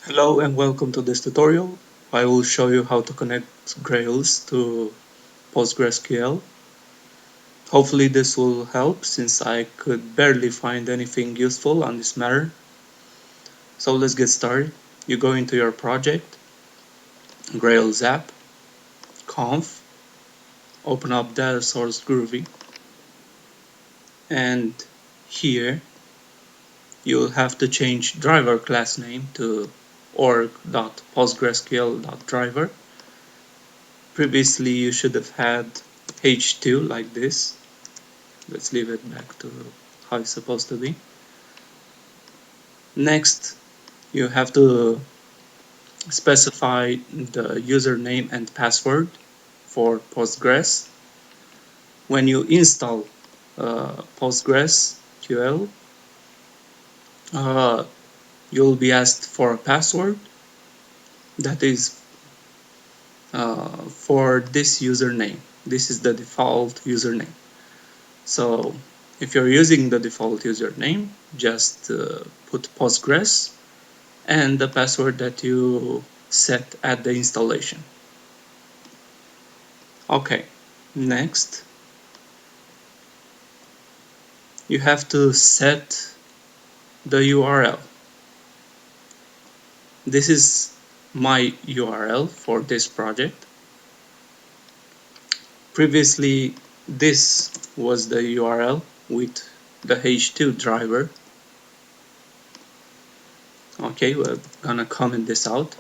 Hello and welcome to this tutorial. I will show you how to connect Grails to PostgreSQL. Hopefully this will help since I could barely find anything useful on this matter. So let's get started. You go into your project, Grails app, conf, open up DataSource.groovy, and here you'll have to change driver class name to org.postgresql.Driver. Previously you should have had h2 like this. Let's leave it back to how it's supposed to be. Next, you have to specify the username and password for Postgres. When you install PostgreSQL, you'll be asked for a password that is for this username. This is the default username. So if you're using the default username, just put Postgres and the password that you set at the installation. Okay, next you have to set the URL. This is my URL for this project. Previously this was the URL with the h2 driver. Okay, we're gonna comment this out.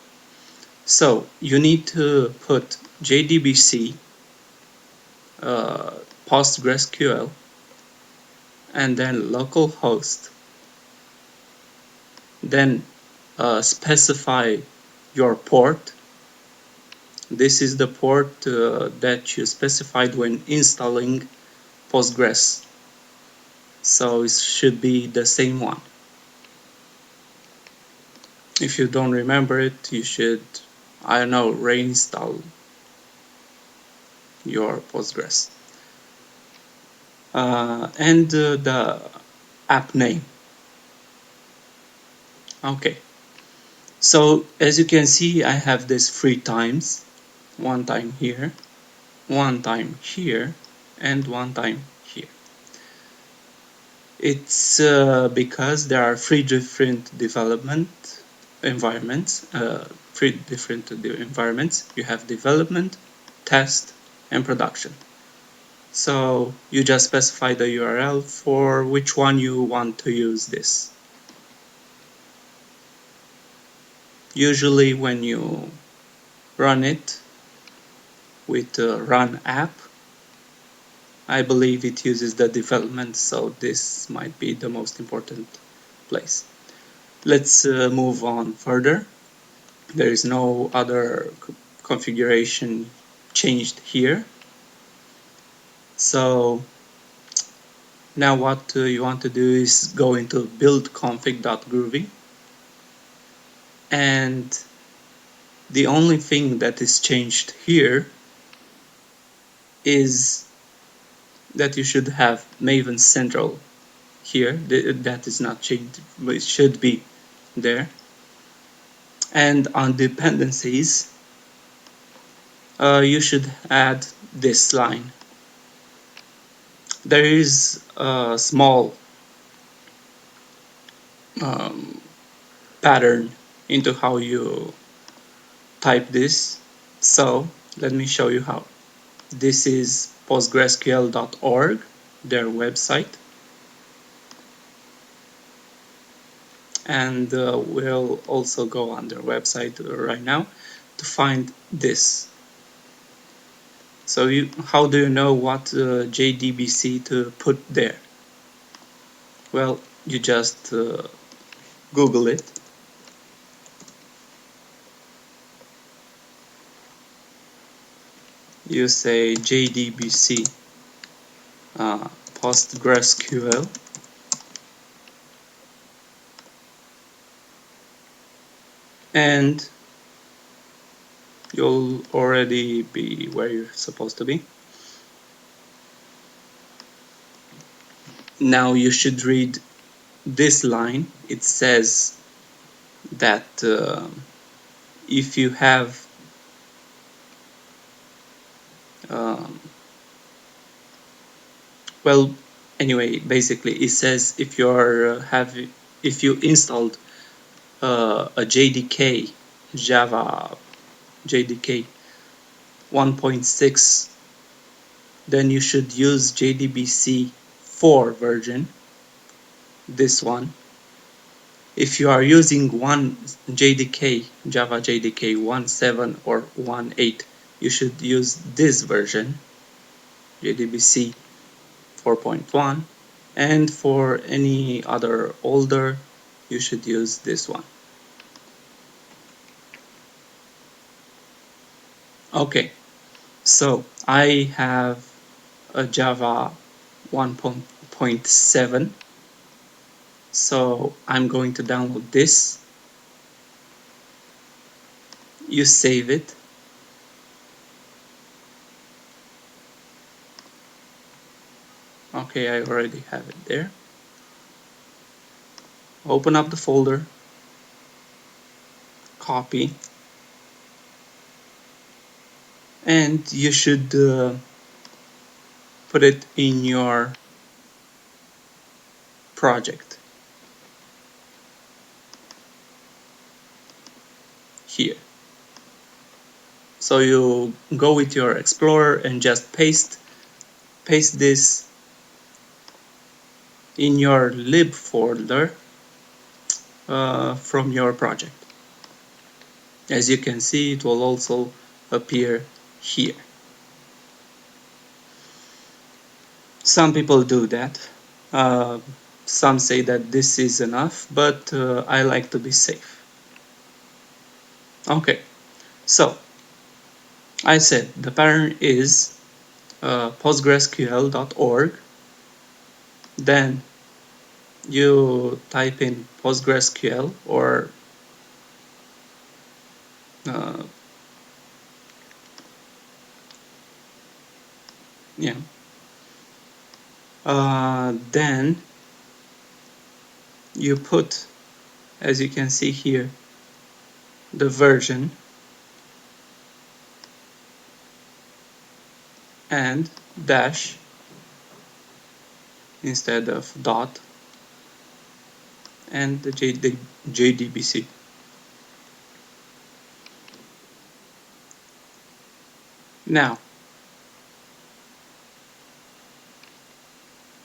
So you need to put jdbc PostgreSQL and then localhost, then specify your port. This is the port that you specified when installing Postgres, so it should be the same one. If you don't remember it, you should, I don't know, reinstall your Postgres. And the app name. Okay, so as you can see, I have this 3 times. One time here, one time here, and one time here. It's because there are 3 different development environments. You have development, test, and production. So you just specify the URL for which one you want to use this. Usually when you run it with run app, I believe it uses the development, so this might be the most important place. Let's move on further. There is no other configuration changed here. So now what you want to do is go into build-config.groovy, and the only thing that is changed here is that you should have Maven Central here. That is not changed, but it should be there. And on dependencies, you should add this line. There is a small pattern into how you type this, so let me show you how. This is postgresql.org, their website, and we'll also go on their website right now to find this. So how do you know what JDBC to put there? Well, you just Google it. You say JDBC PostgreSQL, and you'll already be where you're supposed to be. Now you should read this line. It says that if you have um, well, anyway, basically it says if you're if you installed a JDK Java JDK 1.6, then you should use JDBC 4 version, this one. If you are using one JDK Java JDK 1.7 or 1.8, you should use this version, JDBC 4.1, and for any other older, you should use this one. Okay, so I have a Java 1.7, so I'm going to download this. You save it. Okay, I already have it there. Open up the folder, copy, and you should put it in your project here. So you go with your Explorer and just paste this in your lib folder from your project. As you can see, it will also appear here. Some people do that. Some say that this is enough, but I like to be safe. Okay, so I said the pattern is postgresql.org. Then you type in PostgreSQL or uh, yeah. Then you put, as you can see here, the version and dash instead of dot and the JDBC. Now,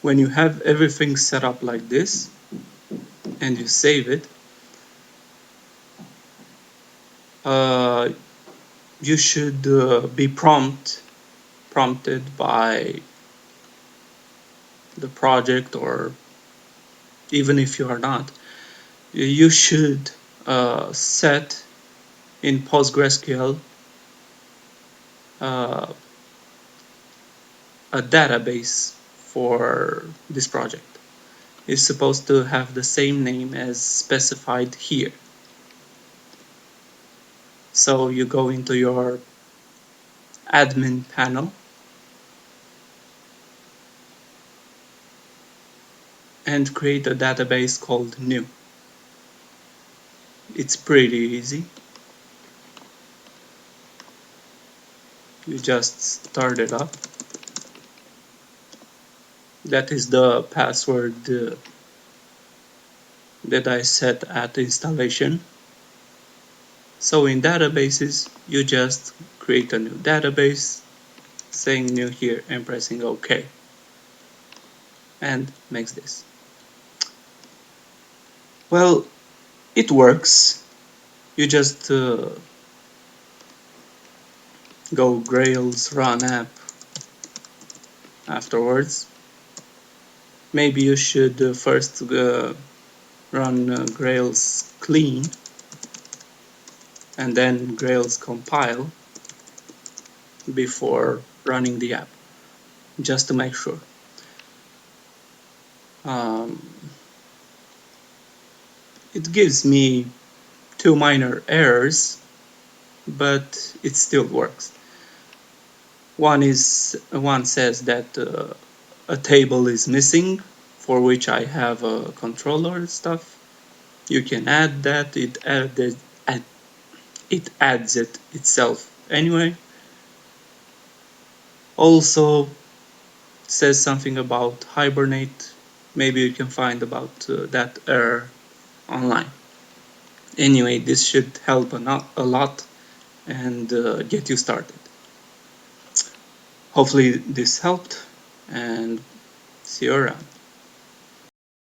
when you have everything set up like this and you save it, you should be prompted by the project, or even if you are not, you should set in PostgreSQL a database for this project. It's supposed to have the same name as specified here. So you go into your admin panel and create a database called new. It's pretty easy. You just start it up. That is the password that I set at installation. So in databases, you just create a new database, saying new here and pressing OK. And makes this. Well, it works. You just go Grails run app afterwards. Maybe you should first run Grails clean and then Grails compile before running the app, just to make sure. It gives me 2 minor errors, but it still works. One says that a table is missing, for which I have a controller stuff, You can add that, it adds it itself anyway. Also says something about hibernate. Maybe you can find about that error online. Anyway, this should help a lot and get you started. Hopefully this helped, and see you around.